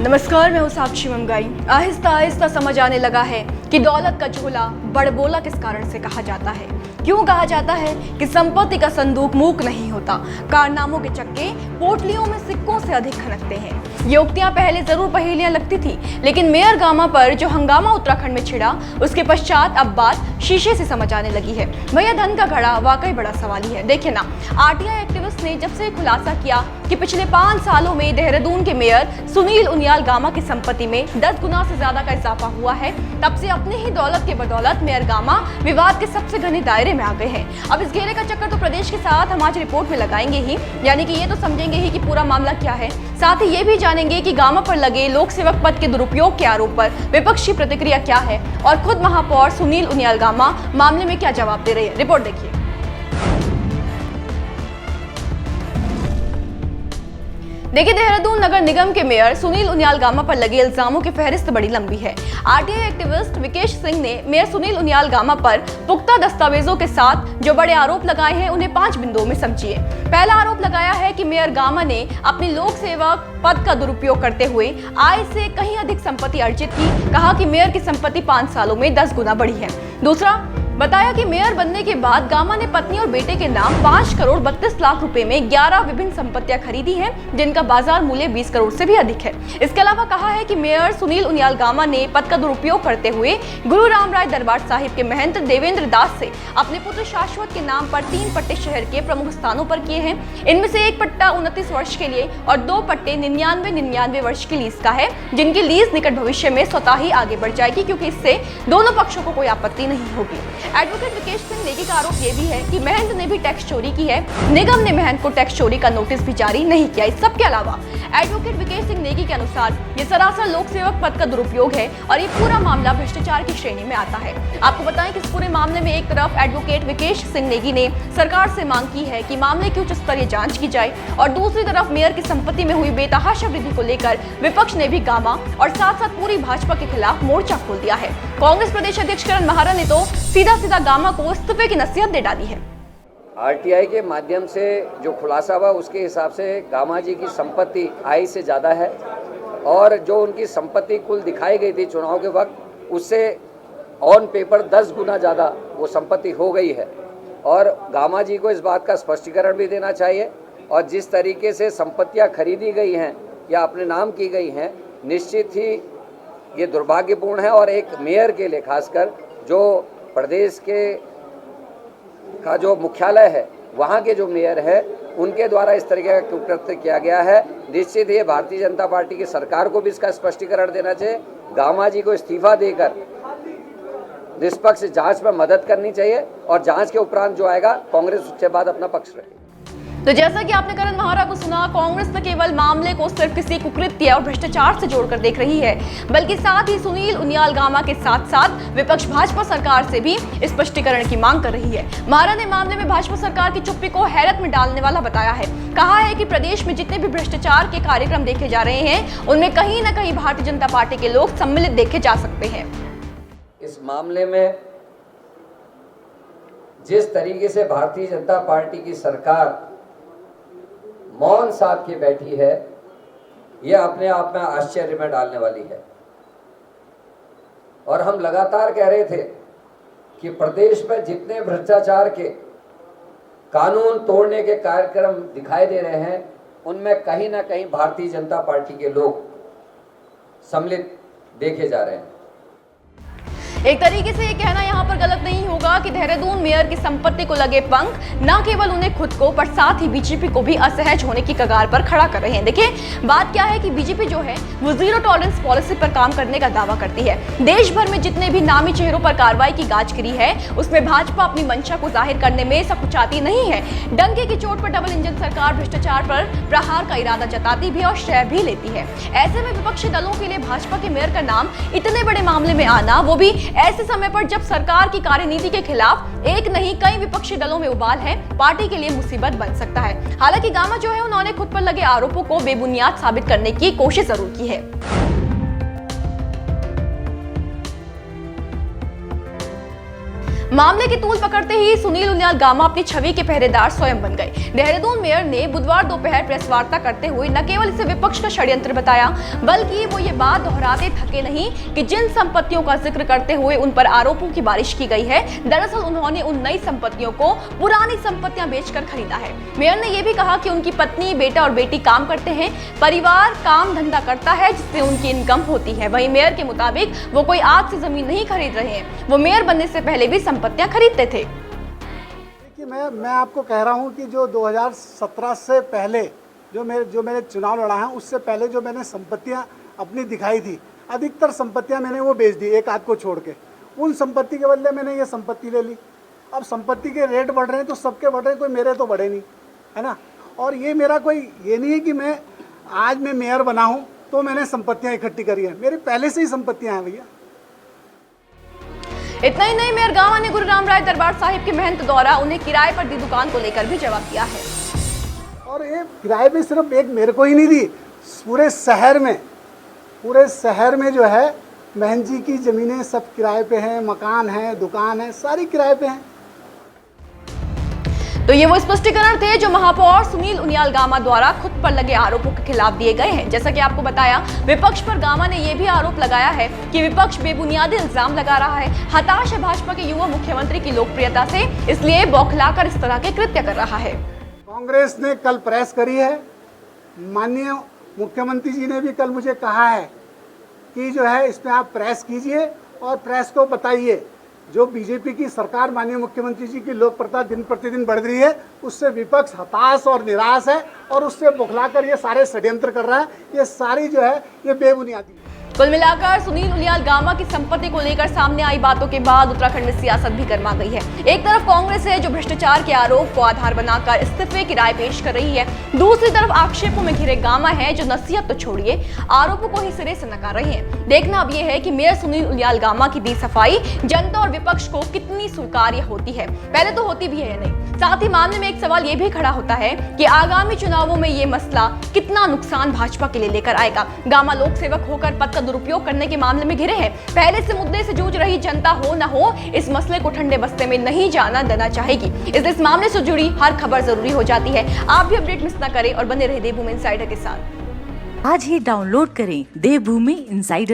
नमस्कार, मैं हूँ साक्षी मंगाई। आहिस्ता आहिस्ता समझ आने लगा है कि दौलत का झोला बड़बोला किस कारण से कहा जाता है। क्यों कहा जाता है कि संपत्ति का संदूक मूक नहीं होता, कारनामों के चक्के पोटलियों में सिक्कों से अधिक खनकते हैं। ये उक्तियां पहले जरूर पहेलियां लगती थी, लेकिन मेयर गामा पर जो हंगामा उत्तराखंड में छिड़ा, उसके पश्चात अब बात शीशे से समझ आने लगी है। भैया धन का घड़ा वाकई बड़ा सवाल ही है। देखिए ना, आरटीआई एक्टिविस्ट ने जब से खुलासा किया कि पिछले 5 सालों में देहरादून के मेयर सुनील उनियाल गामा की संपत्ति में 10 गुना से ज्यादा का इजाफा हुआ है, तब से अपनी ही दौलत के बदौलत मेयर गामा विवाद के सबसे घने दायरे में आ गए हैं। अब इस घेरे का चक्कर तो प्रदेश के साथ हम आज रिपोर्ट में लगाएंगे ही, यानी कि ये तो समझेंगे ही कि पूरा मामला क्या है। साथ ही ये भी जानेंगे कि गामा पर लगे लोक सेवक पद के दुरुपयोग के आरोप पर विपक्ष की प्रतिक्रिया क्या है और खुद महापौर सुनील उनियाल गामा मामले में क्या जवाब दे रहे हैं। रिपोर्ट देखिए। देखिए, देहरादून नगर निगम के मेयर सुनील उनियाल गामा पर लगे इल्जामों की फहरिस्त बड़ी लंबी है। आरटीआई एक्टिविस्ट विकेश सिंह ने मेयर सुनील उनियाल गामा पर पुख्ता दस्तावेजों के साथ जो बड़े आरोप लगाए हैं, उन्हें 5 बिंदुओं में समझिए। पहला आरोप लगाया है कि मेयर गामा ने अपनी लोक सेवक पद का दुरुपयोग करते हुए आय से कहीं अधिक संपत्ति अर्जित की। कहा कि मेयर की संपत्ति 5 सालों में 10 गुना बढ़ी है। दूसरा, बताया कि मेयर बनने के बाद गामा ने पत्नी और बेटे के नाम 5 करोड़ 32 लाख रुपए में 11 विभिन्न संपत्तियां खरीदी हैं, जिनका बाजार मूल्य 20 करोड़ से भी अधिक है। इसके अलावा कहा है कि मेयर सुनील उनियाल गामा ने पद का दुरुपयोग करते हुए गुरु राम राय दरबार साहिब के महंत देवेंद्र दास से अपने पुत्र शाश्वत के नाम पर 3 पट्टे शहर के प्रमुख स्थानों पर किए हैं। इनमें से एक पट्टा 29 वर्ष के लिए और 2 पट्टे 99 वर्ष की लीज का है, जिनकी लीज निकट भविष्य में स्वतः ही आगे बढ़ जाएगी, क्योंकि इससे दोनों पक्षों को कोई आपत्ति नहीं होगी। एडवोकेट विकेश सिंह नेगी का आरोप ये भी है कि महंत ने भी टैक्स चोरी की है। निगम ने महंत को टैक्स चोरी का नोटिस भी जारी नहीं किया। इस सब के अलावा एडवोकेट विकेश सिंह नेगी के अनुसार ये सरासर लोक सेवक पद का दुरुपयोग है और ये पूरा मामला भ्रष्टाचार की श्रेणी में आता है। आपको बताएं कि इस पूरे मामले में एक तरफ एडवोकेट विकेश सिंह नेगी ने सरकार से मांग की है कि मामले की उच्च स्तरीय जांच की जाए, और दूसरी तरफ मेयर की संपत्ति में हुई बेतहाशा वृद्धि को लेकर विपक्ष ने भी गामा और साथ साथ पूरी भाजपा के खिलाफ मोर्चा खोल दिया है। कांग्रेस प्रदेश अध्यक्ष करण महारा ने तो सीधा गामा को इस्तीफे की नसीहत दे डाली है। आरटीआई के माध्यम से जो खुलासा हुआ, उसके हिसाब से गामा जी की संपत्ति आय से ज़्यादा है, और जो उनकी संपत्ति कुल दिखाई गई थी चुनाव के वक्त, उससे ऑन पेपर 10 गुना ज़्यादा वो संपत्ति हो गई है। और गामा जी को इस बात का स्पष्टीकरण भी देना चाहिए, और जिस तरीके से संपत्तियां खरीदी गई हैं या अपने नाम की गई हैं, निश्चित ही ये दुर्भाग्यपूर्ण है। और एक मेयर के लिए, खासकर जो प्रदेश के का जो मुख्यालय है, वहाँ के जो मेयर है, उनके द्वारा इस तरीके का कुकृत्य किया गया है। निश्चित ही भारतीय जनता पार्टी की सरकार को भी इसका स्पष्टीकरण देना चाहिए। गामा जी को इस्तीफा देकर निष्पक्ष जांच में मदद करनी चाहिए, और जांच के उपरांत जो आएगा, कांग्रेस उसके बाद अपना पक्ष रखेगी। तो जैसा कि आपने करण महारा को सुना, कांग्रेस न केवल मामले को सिर्फ किसी कुकृत्य और भ्रष्टाचार से जोड़कर देख रही है, बल्कि साथ ही सुनील उनियाल गामा के साथ साथ विपक्ष भाजपा सरकार से भी स्पष्टीकरण की मांग कर रही है। महारा ने मामले में भाजपा सरकार की चुप्पी को हैरत में डालने वाला बताया है। कहा है कि प्रदेश में जितने भी भ्रष्टाचार के कार्यक्रम देखे जा रहे हैं, उनमें कहीं न कहीं भारतीय जनता पार्टी के लोग सम्मिलित देखे जा सकते हैं। इस मामले में जिस तरीके से भारतीय जनता पार्टी की सरकार मौन साध के बैठी है, यह अपने आप में आश्चर्य में डालने वाली है। और हम लगातार कह रहे थे कि प्रदेश में जितने भ्रष्टाचार के कानून तोड़ने के कार्यक्रम दिखाई दे रहे हैं, उनमें कहीं ना कहीं भारतीय जनता पार्टी के लोग सम्मिलित देखे जा रहे हैं। एक तरीके से ये कहना यहाँ पर गलत नहीं होगा कि देहरादून मेयर की संपत्ति को लगे पंख न केवल उन्हें खुद को, पर साथ ही बीजेपी को भी असहज होने की कगार पर खड़ा कर रहे हैं। देखिए, बात क्या है कि बीजेपी जो है वो जीरो टॉलरेंस पॉलिसी पर काम करने का दावा करती है। देश भर में जितने भी नामी चेहरों पर कार्रवाई की गाजगिरी है, उसमें भाजपा अपनी मंशा को जाहिर करने में सकुचाती नहीं है। डंके की चोट पर डबल इंजन सरकार भ्रष्टाचार पर प्रहार का इरादा जताती भी और श्रेय भी लेती है। ऐसे में विपक्षी दलों के लिए भाजपा के मेयर का नाम इतने बड़े मामले में आना, वो भी ऐसे समय पर जब सरकार की कार्यनीति के खिलाफ एक नहीं कई विपक्षी दलों में उबाल है, पार्टी के लिए मुसीबत बन सकता है। हालांकि गामा जो है, उन्होंने खुद पर लगे आरोपों को बेबुनियाद साबित करने की कोशिश जरूर की है। मामले की तूल पकड़ते ही सुनील उनियाल गामा अपनी छवि के पहरेदार स्वयं बन गए। देहरादून मेयर ने बुधवार दोपहर प्रेस वार्ता करते हुए न केवल इसे विपक्ष का षड्यंत्र बताया, बल्कि वो ये बात दोहराते थके नहीं कि जिन संपत्तियों का जिक्र करते हुए उन पर आरोपों की बारिश की गई है, दरअसल उन्होंने उन नई संपत्तियों को पुरानी संपत्तियां बेचकर खरीदा है। मेयर ने यह भी कहा कि उनकी पत्नी, बेटा और बेटी काम करते हैं, परिवार काम धंधा करता है जिससे उनकी इनकम होती है। वहीं मेयर के मुताबिक वो कोई आज से जमीन नहीं खरीद रहे हैं, वो मेयर बनने से पहले भी संपत्तियां खरीदते थे। देखिए, मैं आपको कह रहा हूं कि जो 2017 से पहले जो मैंने चुनाव लड़ा है, उससे पहले जो मैंने संपत्तियां अपनी दिखाई थी, अधिकतर संपत्तियां मैंने वो बेच दी, एक आध को छोड़ के। उन संपत्ति के बदले मैंने ये संपत्ति ले ली। अब संपत्ति के रेट बढ़ रहे हैं तो सबके बढ़ रहे हैं, कोई मेरे तो बढ़े नहीं, है ना। और ये मेरा कोई ये नहीं है कि मैं मेयर बना हूँ तो मैंने संपत्तियां इकट्ठी करी है, मेरी पहले से ही संपत्तियां हैं भैया। इतना ही नहीं, मेयर गामा ने गुरु राम राय दरबार साहिब के महंत द्वारा उन्हें किराए पर दी दुकान को लेकर भी जवाब दिया है। और ये किराए पे सिर्फ एक मेरे को ही नहीं दी, पूरे शहर में जो है महंत जी की जमीनें सब किराए पे हैं, मकान है, दुकान है, सारी किराए पे हैं। तो ये वो स्पष्टीकरण थे जो महापौर सुनील उनियाल गामा द्वारा खुद पर लगे आरोपों के खिलाफ दिए गए हैं। जैसा कि आपको बताया, विपक्ष पर गामा ने यह भी आरोप लगाया है कि विपक्ष बेबुनियादी इल्जाम लगा रहा है, हताश है भाजपा के युवा मुख्यमंत्री की लोकप्रियता से, इसलिए बौखलाकर इस तरह के कृत्य कर रहा है। कांग्रेस ने कल प्रेस करी है, माननीय मुख्यमंत्री जी ने भी कल मुझे कहा है कि जो है इस पे आप प्रेस कीजिए और प्रेस को बताइए जो बीजेपी की सरकार, माननीय मुख्यमंत्री जी की लोकप्रियता दिन प्रतिदिन बढ़ रही है, उससे विपक्ष हताश और निराश है और उससे बौखलाकर ये सारे षड्यंत्र कर रहा है। ये सारी जो है ये बेबुनियादी है। कुल मिलाकर सुनील उनियाल गामा की संपत्ति को लेकर सामने आई बातों के बाद उत्तराखंड में सियासत भी गर्मा गई है। एक तरफ कांग्रेस है जो भ्रष्टाचार के आरोप को आधार बनाकर इस्तीफे की राय पेश कर रही है, दूसरी तरफ आक्षेपों में घिरे गामा है जो नसीहत तो छोड़िए आरोपों को ही सिरे से नकार रहे हैं। देखना अब यह है कि मेयर सुनील उनियाल गामा की दी सफाई जनता और विपक्ष को कितनी स्वीकार्य होती है, पहले तो होती भी है या नहीं। साथ ही मामले में एक सवाल ये भी खड़ा होता है कि आगामी चुनावों में ये मसला कितना नुकसान भाजपा के लिए लेकर आएगा। गामा लोक सेवक होकर पद का दुरुपयोग करने के मामले में घिरे हैं। पहले से मुद्दे से जूझ रही जनता हो न हो, इस मसले को ठंडे बस्ते में नहीं जाना देना चाहेगी, इसलिए इस मामले से जुड़ी हर खबर जरूरी हो जाती है। आप भी अपडेट मिस न करें और बने रहे देवभूमि इनसाइडर के साथ। आज ही डाउनलोड करें देवभूमि इनसाइडर।